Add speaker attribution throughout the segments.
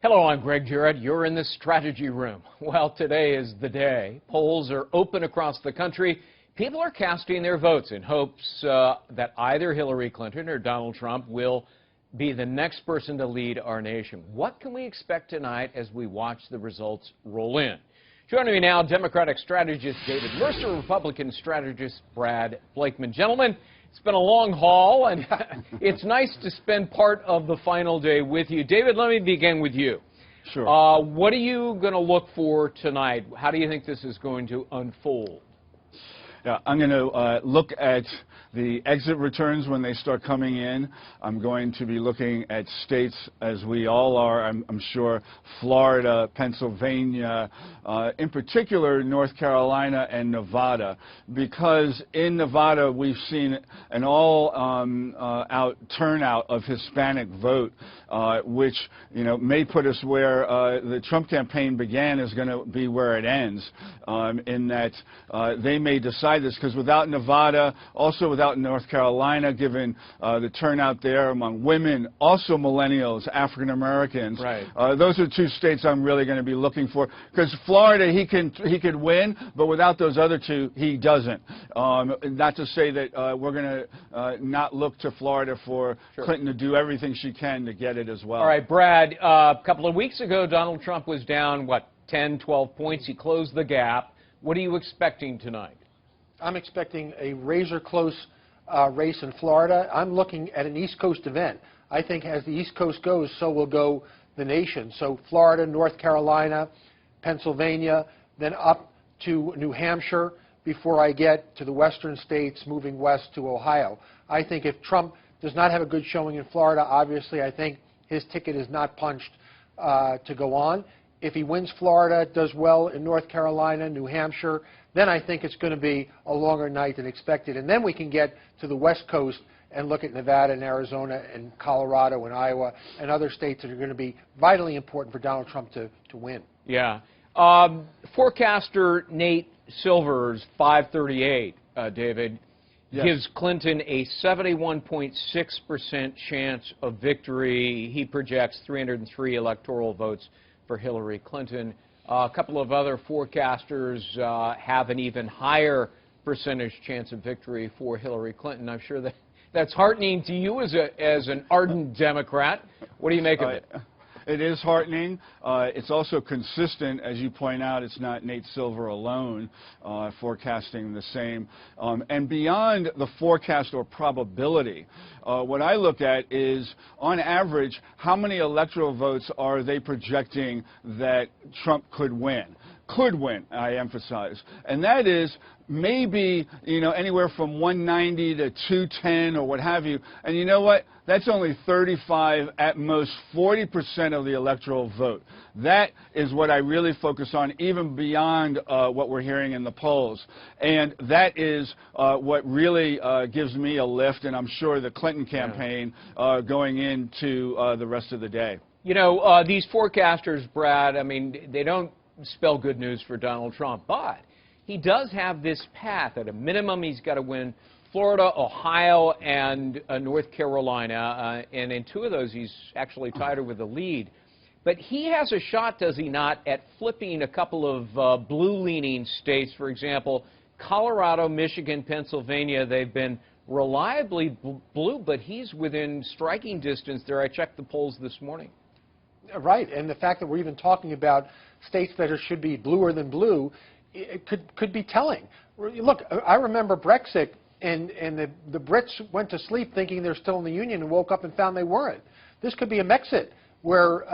Speaker 1: Hello, I'm Greg Jarrett. You're in the strategy room. Well, today is the day. Polls are open across the country. People are casting their votes in hopes that either Hillary Clinton or Donald Trump will be the next person to lead our nation. What can we expect tonight as we watch the results roll in? Joining me now, Democratic strategist David Mercer, Republican strategist Brad Blakeman. Gentlemen, it's been a long haul, and it's nice to spend part of the final day with you. David, let me begin with you.
Speaker 2: Sure.
Speaker 1: What are you going to look for tonight? How do you think this is going to unfold?
Speaker 2: Yeah, I'm going to look at the exit returns when they start coming in. I'm going to be looking at states, as we all are, I'm sure, Florida, Pennsylvania, in particular North Carolina and Nevada, because in Nevada we've seen an all-out turnout of Hispanic vote, which may put us where the Trump campaign began is going to be where it ends, in that they may decide this, because without Nevada, also without North Carolina, given the turnout there among women, also millennials, African Americans,
Speaker 1: right.
Speaker 2: Those are two states I'm really going to be looking for. Because Florida, he could win, but without those other two, he doesn't. Not to say that we're going to not look to Florida for
Speaker 1: Sure.
Speaker 2: Clinton to do everything she can to get it as well.
Speaker 1: All right, Brad, a couple of weeks ago, Donald Trump was down, 10, 12 points. He closed the gap. What are you expecting tonight?
Speaker 3: I'm expecting a razor-close race in Florida. I'm looking at an East Coast event. I think as the East Coast goes, so will go the nation. So Florida, North Carolina, Pennsylvania, then up to New Hampshire before I get to the western states, moving west to Ohio. I think if Trump does not have a good showing in Florida, obviously I think his ticket is not punched to go on. If he wins Florida, does well in North Carolina, New Hampshire, then I think it's going to be a longer night than expected. And then we can get to the West Coast and look at Nevada and Arizona and Colorado and Iowa and other states that are going to be vitally important for Donald Trump to win.
Speaker 1: Yeah. Forecaster Nate Silver's 538, David,
Speaker 2: Yes.
Speaker 1: gives Clinton a 71.6% chance of victory. He projects 303 electoral votes for Hillary Clinton. A couple of other forecasters have an even higher percentage chance of victory for Hillary Clinton. I'm sure that's heartening to you as an ardent Democrat. What do you make of it?
Speaker 2: It is heartening. It's also consistent, as you point out. It's not Nate Silver alone forecasting the same. And beyond the forecast or probability, what I look at is, on average, how many electoral votes are they projecting that Trump could win? Could win, I emphasize. And that is maybe, anywhere from 190 to 210 or what have you. And you know what? That's only 35, at most 40% of the electoral vote. That is what I really focus on, even beyond what we're hearing in the polls. And that is what really gives me a lift, and I'm sure the Clinton campaign going into the rest of the day.
Speaker 1: These forecasters, Brad, I mean, they don't spell good news for Donald Trump, but he does have this path. At a minimum, he's got to win Florida, Ohio, and North Carolina, and in two of those, he's actually tied with the lead. But he has a shot, does he not, at flipping a couple of blue-leaning states. For example, Colorado, Michigan, Pennsylvania, they've been reliably blue, but he's within striking distance there. I checked the polls this morning.
Speaker 3: Right, and the fact that we're even talking about states that should be bluer than blue, it could be telling. Look, I remember Brexit, and the Brits went to sleep thinking they're still in the Union and woke up and found they weren't. This could be a Mexit where,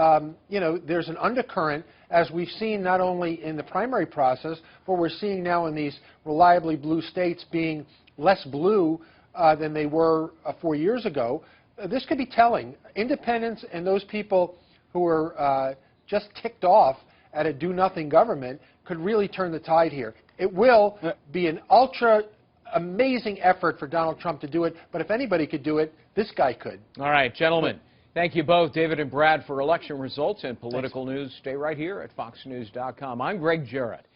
Speaker 3: there's an undercurrent, as we've seen not only in the primary process, but we're seeing now in these reliably blue states being less blue than they were 4 years ago. This could be telling. Independents and those people who are just ticked off at a do-nothing government could really turn the tide here. It will be an ultra-amazing effort for Donald Trump to do it, but if anybody could do it, this guy could.
Speaker 1: All right, gentlemen, thank you both, David and Brad, for election results and political news. Stay right here at foxnews.com. I'm Greg Jarrett.